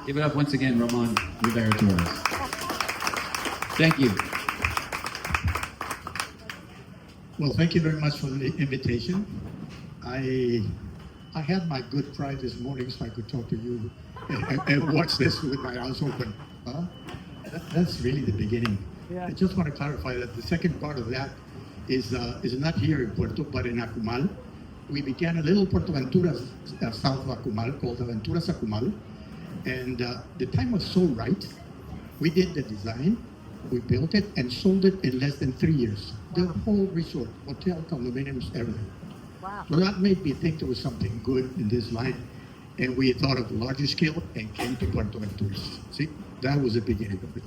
Give it up once again, Román Rivera Torres. Thank you. Well, thank you very much for the invitation. I had my good pride this morning so I could talk to you and watch this with my eyes open. That's really the beginning. Yeah. I just want to clarify that the second part of that is not here in Puerto, but in Akumal. We began a little Puerto Aventuras south of Akumal called Aventuras Akumal. And the time was so right. We did the design, we built it, and sold it in less than 3 years. The whole resort, hotel, condominiums, everything. Wow. So that made me think there was something good in this line. And we thought of larger scale and came to Puerto Aventuras. See, that was the beginning of it.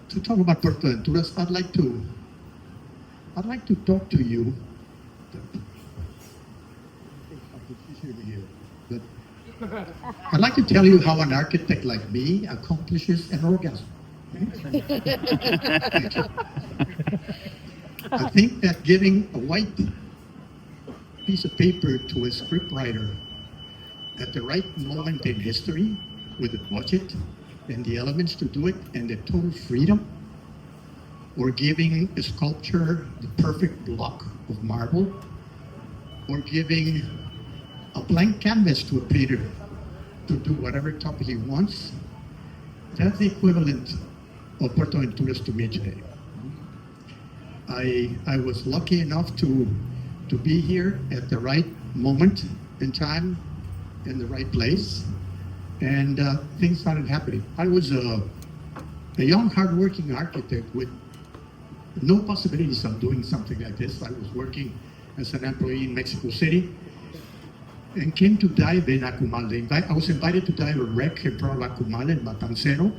To talk about Puerto Aventuras, I'd like to talk to you. But I'd like to tell you how an architect like me accomplishes an orgasm. I think that giving a white piece of paper to a scriptwriter at the right moment in history, with the budget and the elements to do it and the total freedom, or giving a sculpture the perfect block of marble, or giving a blank canvas to a painter to do whatever topic he wants, that's the equivalent of Puerto Aventuras to me today. I was lucky enough to be here at the right moment in time, in the right place, and things started happening. I was a young, hardworking architect with no possibilities of doing something like this. I was working as an employee in Mexico City and came to dive in Akumal. I was invited to dive a wreck in Puerto Akumal in Matancero,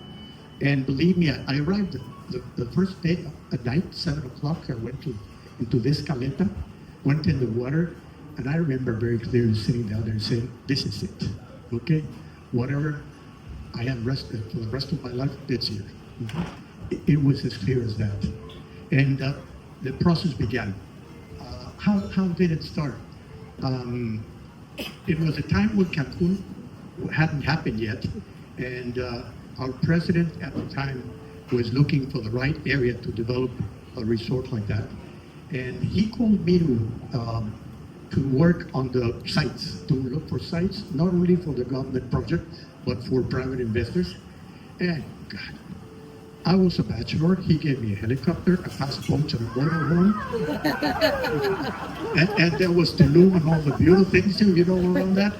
and believe me, I arrived the first day at night, 7 o'clock. I went into this caleta, went in the water, and I remember very clearly sitting down there and saying, "This is it. Okay, whatever I have rested for the rest of my life, it's here." It was as clear as that, and the process began. How did it start? It was a time when Cancun hadn't happened yet, and our president at the time was looking for the right area to develop a resort like that. And he called me to work on the sites, to look for sites, not only for the government project, but for private investors. And God, I was a bachelor. He gave me a helicopter, a fast boat, and a motorhome. and there was Tulum and all the beautiful things, you know, around that.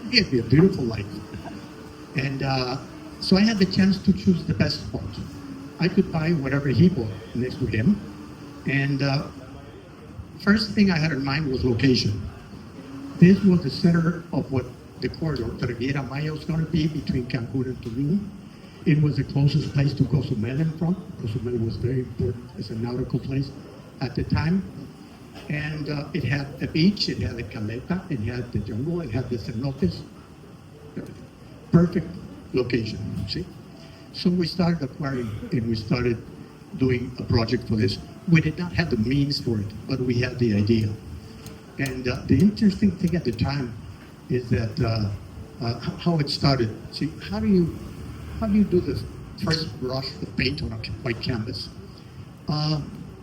He gave me a beautiful life. And so I had the chance to choose the best spot. I could buy whatever he bought next to him. And first thing I had in mind was location. This was the center of what the corridor, the Riviera Maya, was going to be between Cancun and Tulum. It was the closest place to Cozumel in front. Cozumel was very important as a nautical place at the time. And it had a beach, it had a caleta, it had the jungle, it had the cenotes. Perfect location, see? So we started acquiring and we started doing a project for this. We did not have the means for it, but we had the idea. And the interesting thing at the time is that how it started. See, how do you do the first brush of paint on a white canvas?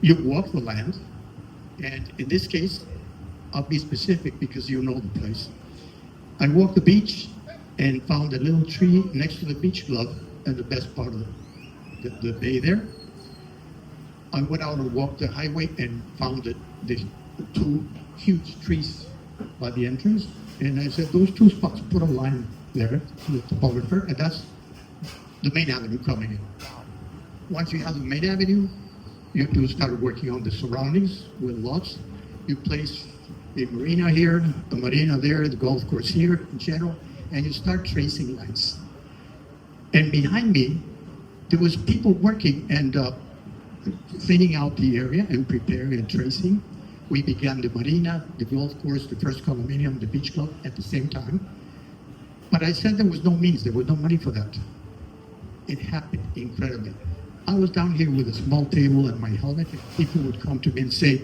You walk the land, and in this case, I'll be specific because you know the place. I walked the beach and found a little tree next to the beach club and the best part of the bay there. I went out and walked the highway and found the two huge trees by the entrance. And I said, those two spots, put a line there to the topographer, and that's the main avenue coming in. Once you have the main avenue, you have to start working on the surroundings with lots. You place a marina here, a marina there, the golf course here in general, and you start tracing lines. And behind me, there was people working and cleaning out the area and preparing and tracing. We began the marina, the golf course, the first condominium, the beach club at the same time. But I said there was no means, there was no money for that. It happened incredibly. I was down here with a small table and my helmet, and people would come to me and say,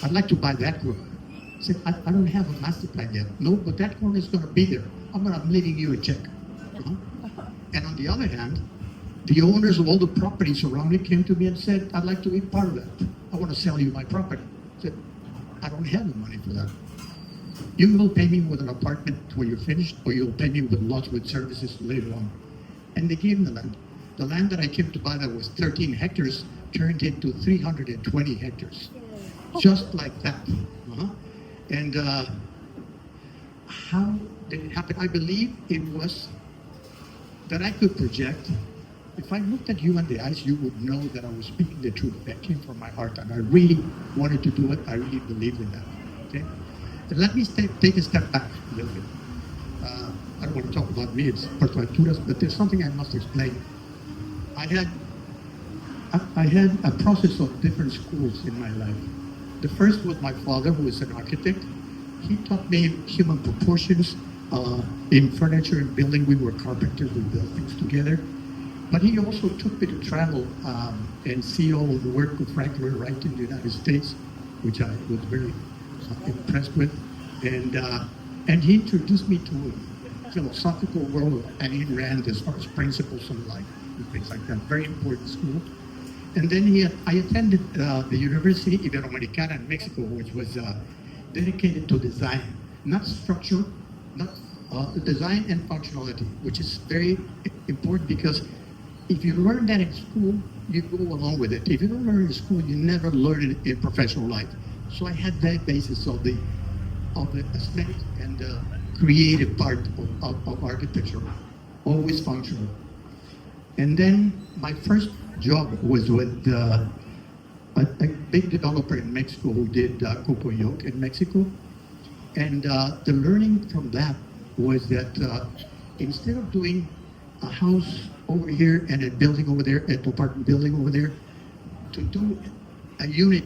I'd like to buy that room. said, I don't have a master plan yet. No, but that corner is going to be there. I'm leaving you a check. And on the other hand, the owners of all the properties around it came to me and said, I'd like to be part of that. I want to sell you my property. I said, I don't have the money for that. You will pay me with an apartment when you're finished, or you'll pay me with lots with services later on. And they gave me the land. The land that I came to buy that was 13 hectares turned into 320 hectares. Just like that. And how did it happen? I believe it was that I could project. If I looked at you in the eyes, you would know that I was speaking the truth. That came from my heart, and I really wanted to do it. I really believed in that. Okay. But let me take a step back a little bit. I don't want to talk about me. It's Puerto Aventuras, but there's something I must explain. I had a process of different schools in my life. The first was my father, who is an architect. He taught me human proportions. In furniture and building, we were carpenters. We built things together. But he also took me to travel and see all of the work of Frank Lloyd Wright in the United States, which I was very impressed with. And he introduced me to a philosophical world of Ayn Rand as far as principles of life and things like that. Very important school. And then I attended the University Iberoamericana in Mexico, which was dedicated to design, not structure, not design and functionality, which is very important because if you learn that in school, you go along with it. If you don't learn it in school, you never learn it in professional life. So I had that basis of the aesthetic and creative part of architecture, always functional. And then my first job was with a big developer in Mexico who did Cocoyoc in Mexico. And the learning from that was that instead of doing a house over here and a building over there, an apartment building over there, to do a unit,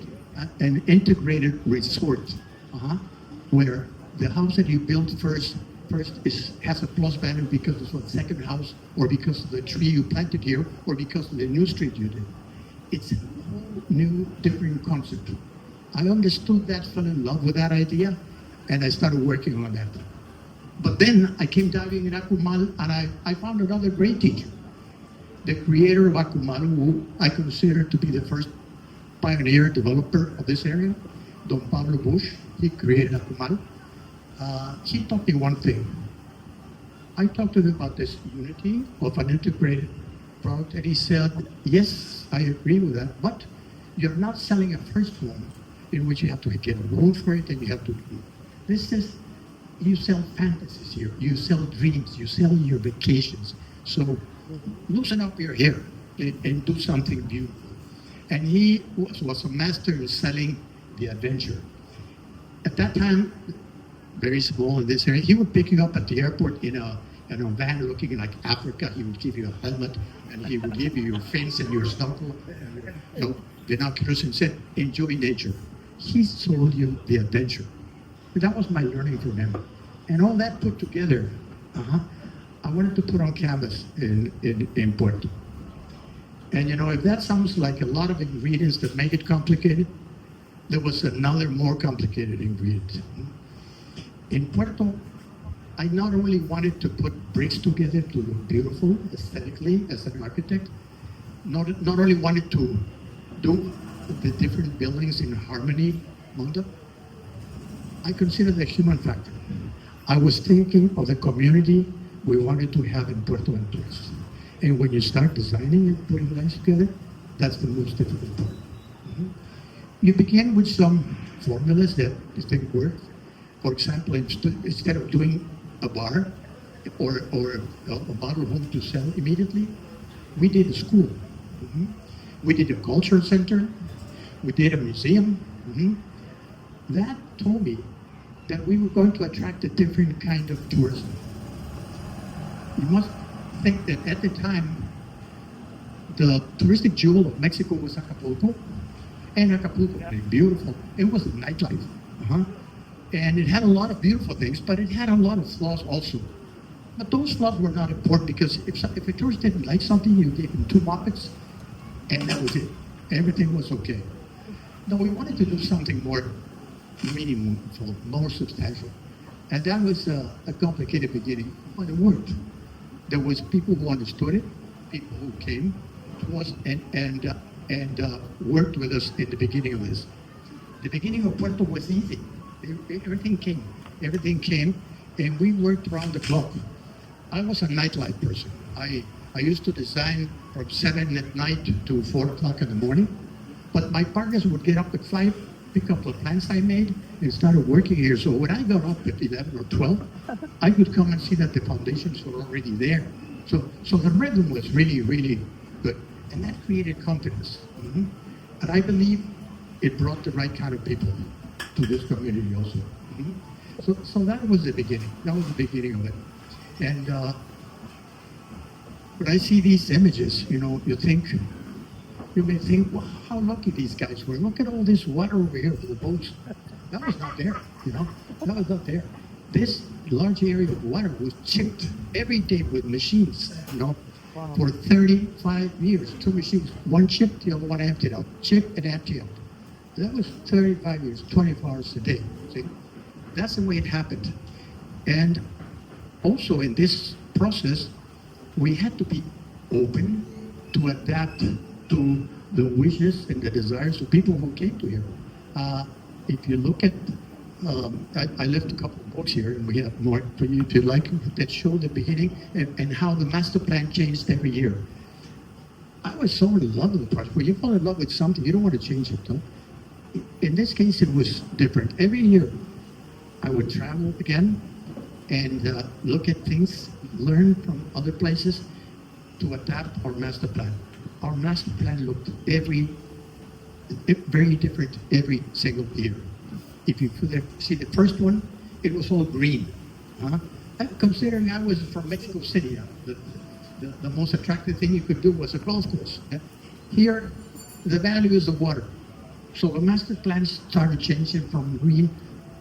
an integrated resort, where the house that you built first has a plus value because it's a second house, or because of the tree you planted here, or because of the new street you did. It's a whole new, different concept. I understood that, fell in love with that idea, and I started working on that. But then I came diving in Akumal, and I found another great teacher, the creator of Akumal, who I consider to be the first pioneer developer of this area, Don Pablo Bush. He created Akumal. He taught me one thing. I talked to him about this unity of an integrated product, and he said, yes, I agree with that, but you're not selling a first home in which you have to get a loan for it and you have to do. This is, you sell fantasies here, you sell dreams, you sell your vacations. So loosen up your hair and do something beautiful. And he was a master in selling the adventure. At that time, very small in this area, he would pick you up at the airport in a van looking like Africa. He would give you a helmet, and he would give you your fins and your snorkel, binoculars, and said, enjoy nature. He sold you the adventure. And that was my learning from him. And all that put together, I wanted to put on canvas in Puerto. And if that sounds like a lot of ingredients that make it complicated, there was another more complicated ingredient. In Puerto, I not only wanted to put bricks together to look beautiful aesthetically as an architect, not only wanted to do the different buildings in harmony among them, I considered the human factor. I was thinking of the community we wanted to have in Puerto Aventuras. And when you start designing and putting lines together, that's the most difficult part. You begin with some formulas that didn't work. For example, instead of doing a bar or a bottle home to sell immediately, we did a school. We did a cultural center. We did a museum. That told me that we were going to attract a different kind of tourism. You must think that at the time, the touristic jewel of Mexico was Acapulco. And Acapulco was beautiful. It was a nightlife. And it had a lot of beautiful things, but it had a lot of flaws also. But those flaws were not important because if a tourist didn't like something, you gave him 2 moppets, and that was it. Everything was okay. No, we wanted to do something more minimum for more substantial. And that was a complicated beginning, but it worked. There was people who understood it, people who came to us and worked with us in the beginning of this. The beginning of Puerto was easy. Everything came, and we worked around the clock. I was a nightlife person. I used to design from 7 at night to 4 o'clock in the morning, but my partners would get up at 5, pick up the plants I made, and started working here. So when I got up at 11 or 12, I could come and see that the foundations were already there. So the rhythm was really, really good, and that created confidence. And I believe it brought the right kind of people to this community also. So that was the beginning. That was the beginning of it. And when I see these images, you may think, wow, how lucky these guys were. Look at all this water over here for the boats. That was not there, That was not there. This large area of water was chipped every day with machines, for 35 years. 2 machines, one chipped, the other one emptied out. Chip and empty out. That was 35 years, 24 hours a day. See, that's the way it happened. And also in this process, we had to be open to adapt to the wishes and the desires of people who came to here. If you look at, I left a couple of books here, and we have more for you if you like, that show the beginning and how the master plan changed every year. I was so in love with the project. When you fall in love with something, you don't want to change it, no? In this case, it was different. Every year, I would travel again and look at things, learn from other places to adapt our master plan. Our master plan looked very different every single year. If you could see the first one, it was all green. Considering I was from Mexico City, the most attractive thing you could do was a golf course. Here, the value is the water. So the master plan started changing from green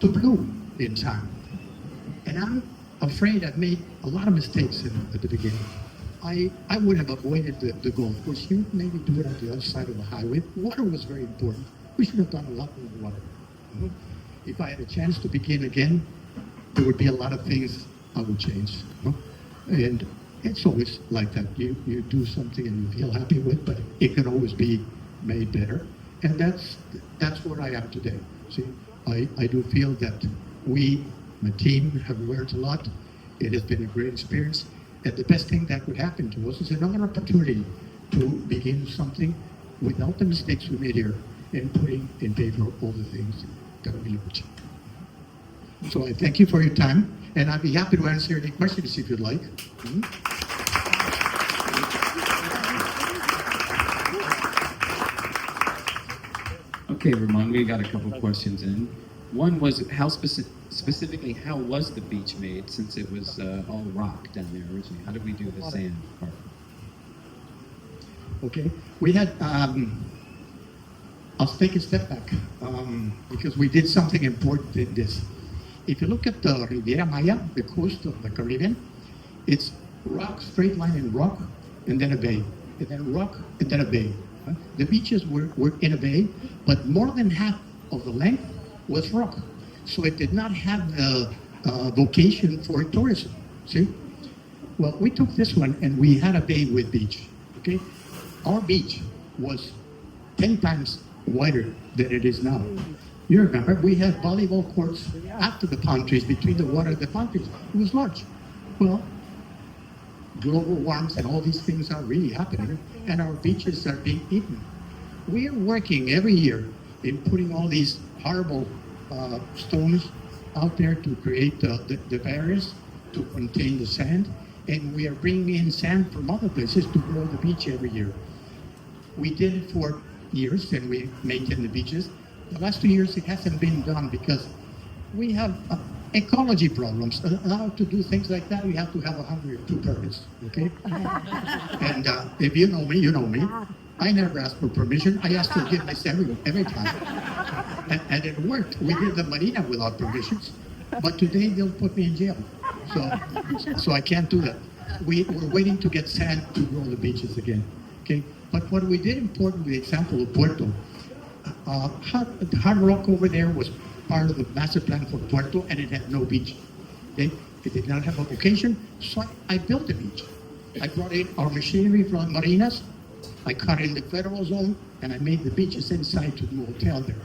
to blue in time. And I'm afraid I've made a lot of mistakes at the beginning. I would have avoided the golf course here, maybe do it on the other side of the highway. Water was very important. We should have done a lot more water. If I had a chance to begin again, there would be a lot of things I would change. And it's always like that. You do something and you feel happy with, but it can always be made better. And that's where I am today. See, I do feel that we, my team, have learned a lot. It has been a great experience. And the best thing that could happen to us is another opportunity to begin something without the mistakes we made here and putting in paper all the things that we learned. So I thank you for your time, and I'd be happy to answer any questions if you'd like. Okay, Román, we got a couple questions in. One was how specifically how was the beach made, since it was all rock down there originally? How did we do the sand part? Okay, we had. I'll take a step back because we did something important in this. If you look at the Riviera Maya, the coast of the Caribbean, it's rock, straight line and rock, and then a bay, and then rock, and then a bay. The beaches were in a bay, but more than half of the length was rock. So it did not have the vocation for tourism, see? Well, we took this one and we had a bay with beach, okay? Our beach was 10 times wider than it is now. You remember, we had volleyball courts after the palm trees, between the water and the palm trees. It was large. Well, global warming and all these things are really happening, and our beaches are being eaten. We are working every year in putting all these horrible stones out there to create the barriers to contain the sand, and we are bringing in sand from other places to grow the beach every year. We did it for years, and we maintain the beaches. The last 2 years, it hasn't been done because we have ecology problems. Now to do things like that, we have to have 102 permits, okay? And if you know me, you know me. I never ask for permission. I ask forgiveness every time. And it worked. We did the marina without permissions, but today they'll put me in jail. So I can't do that. We're waiting to get sand to grow the beaches again, okay? But what we did important with the example of Puerto, hard rock over there was part of the master plan for Puerto, and it had no beach. Okay? It did not have a location, so I built a beach. I brought in our machinery from marinas. I cut in the federal zone, and I made the beaches inside to do a hotel there.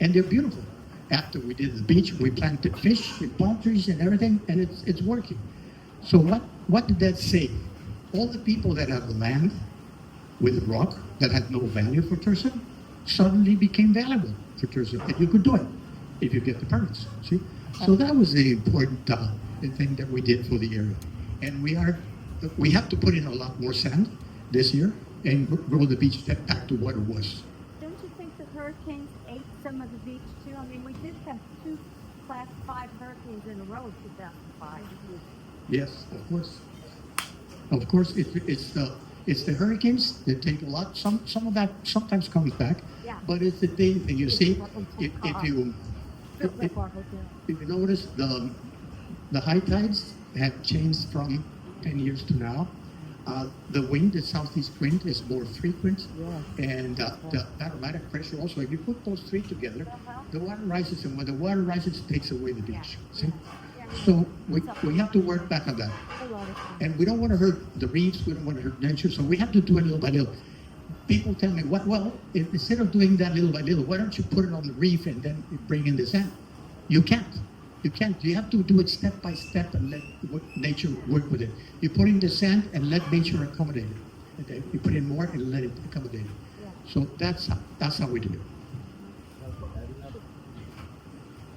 And they're beautiful. After we did the beach, we planted fish and palm trees and everything, and it's working. So what did that say? All the people that have land with rock that had no value for tourism suddenly became valuable for tourism, and you could do it if you get the permits. See, so that was the important thing that we did for the area, and we have to put in a lot more sand this year and grow the beach back to what it was. Don't you think the hurricanes ate some of the beach too? I mean, we did have 2 Class 5 hurricanes in a row in 2005. Yes, of course. Of course, it's the hurricanes that take a lot. Some of that sometimes comes back, Yeah. but it's the daily thing. You see, if you notice, the high tides have changed from 10 years to now. The wind, the southeast wind, is more frequent, and the barometric pressure also. If you put those three together, the water rises, and when the water rises, it takes away the beach. See? So we have to work back on that. And we don't want to hurt the reefs, we don't want to hurt nature, so we have to do it little by little. People tell me, instead of doing that little by little, why don't you put it on the reef and then bring in the sand? You can't. You can't. You have to do it step by step and let nature work with it. You put in the sand and let nature accommodate it. Okay? You put in more and let it accommodate it. So that's how we do it.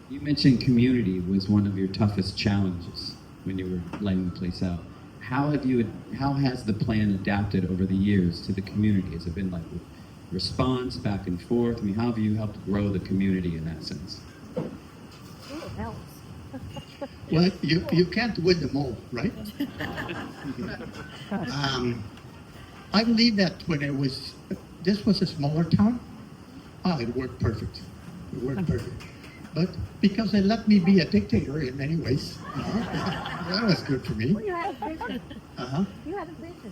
You mentioned community was one of your toughest challenges when you were laying the place out. How has the plan adapted over the years to the community? Has it been like response back and forth? I mean, how have you helped grow the community in that sense? Ooh, it helps. Well, you can't win them all, right? I believe that when this was a smaller town, it worked perfect. It worked perfect. But because they let me be a dictator in many ways, that was good for me. Well, you had a vision. You had a vision.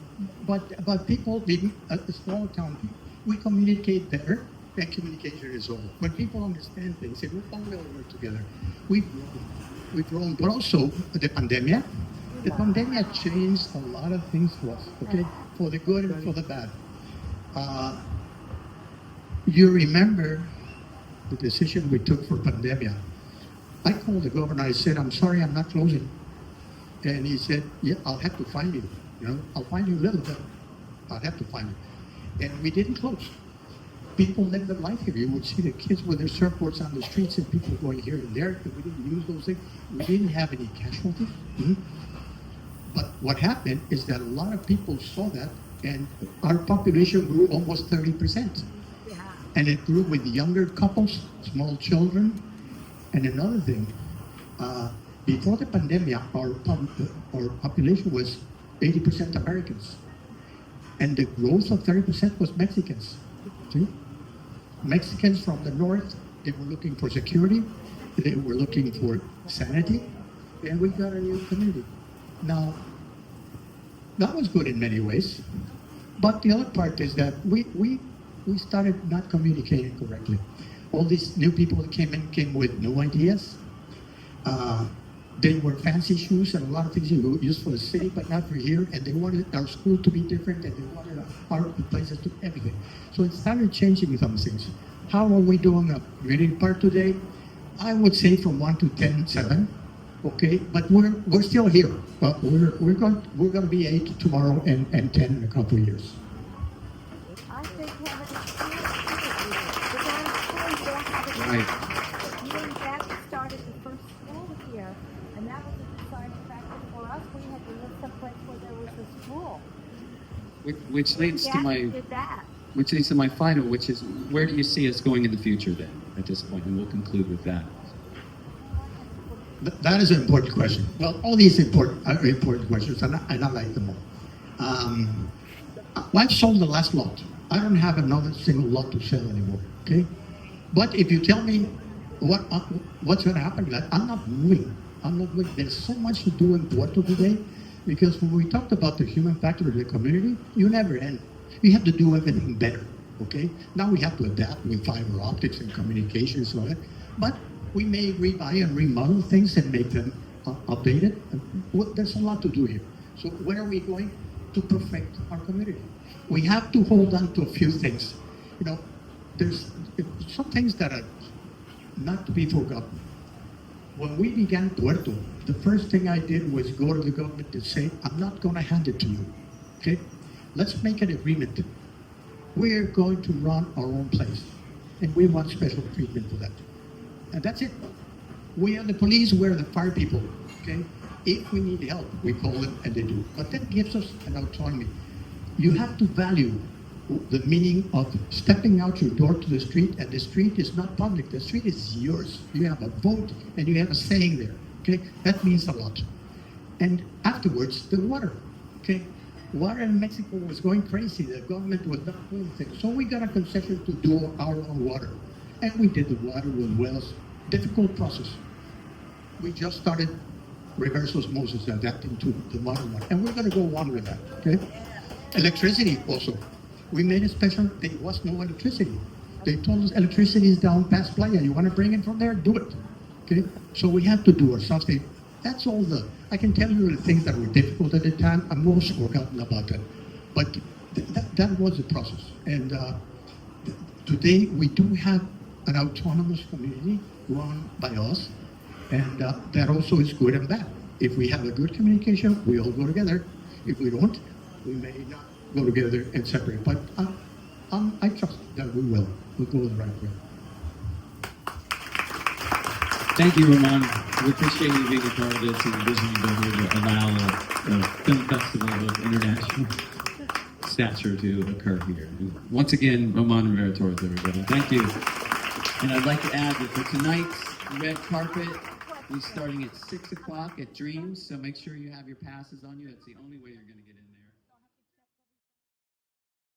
But people living at the small town, we communicate better, and communication is all. When people understand things, and we all work together, we've grown. But also the pandemic. The pandemic changed a lot of things for us, okay? For the good and for the bad. You remember the decision we took for pandemia. I called the governor, I said, I'm sorry, I'm not closing. And he said, yeah, I'll have to find you. I'll find you a little bit. I'll have to find you. And we didn't close. People lived their life here. You would see the kids with their surfboards on the streets and people going here and there. We didn't use those things. We didn't have any casualties. But what happened is that a lot of people saw that, and our population grew almost 30%. And it grew with younger couples, small children. And another thing, before the pandemic, our population was 80% Americans. And the growth of 30% was Mexicans. See? Mexicans from the north, they were looking for security, they were looking for sanity, and we got a new community. Now, that was good in many ways. But the other part is that we started not communicating correctly. All these new people that came with new ideas. They were fancy shoes and a lot of things you use for the city, but not for here. And they wanted our school to be different, and they wanted our places to everything. So it started changing some things. How are we doing a community part today? I would say from 1 to 10, 7. Okay, but we're still here. But we're going to be 8 tomorrow and 10 in a couple of years. I think having Right. You and Jack started the first school here, and that was a deciding factor for us. We had to live someplace where there was a school. Which leads to my Did that. which leads to my final, which is where do you see us going in the future then at this point? And we'll conclude with that. That is an important question. Well, all these are important questions, and I like them all. I've sold the last lot. I don't have another single lot to sell anymore. Okay, but if you tell me what's going to happen, I'm not moving. There's so much to do in Puerto today, because when we talked about the human factor of the community, you never end. You have to do everything better. Okay, now we have to adapt with fiber optics and communications and all that, but We may rebuy and remodel things and make them updated. Well, there's a lot to do here. So where are we going? To perfect our community. We have to hold on to a few things. You know, there's some things that are not to be forgotten. When we began Puerto, the first thing I did was go to the government and say, I'm not going to hand it to you. Okay? Let's make an agreement. We're going to run our own place. And we want special treatment for that. And that's it. We are the police, we're the fire people. Okay? If we need help, we call them and they do. But that gives us an autonomy. You have to value the meaning of stepping out your door to the street, and the street is not public. The street is yours. You have a vote and you have a saying there. Okay? That means a lot. And afterwards, the water. Okay? Water in Mexico was going crazy. The government was not doing things. So we got a concession to do our own water. And we did the water with wells. Difficult process. We just started reverse osmosis, adapting to the modern one. And we're going to go on with that. Okay? Electricity also. We made a special, there was no electricity. They told us electricity is down past Playa. You want to bring it from there? Do it. Okay? So we had to do ourselves. That's all I can tell you the things that were difficult at the time. I'm most forgotten about that. But that was the process. And today we do have an autonomous community run by us. And that also is good and bad. If we have a good communication, we all go together. If we don't, we may not go together and separate. But I trust that we will. We'll go the right way. Thank you, Román. We appreciate you being a part of this and the vision you built here to allow a film festival of international stature to occur here. And once again, Román Rivera Torres, everybody. Thank you. And I'd like to add that for tonight's red carpet, we're starting at 6 o'clock at Dreams, so make sure you have your passes on you. That's the only way you're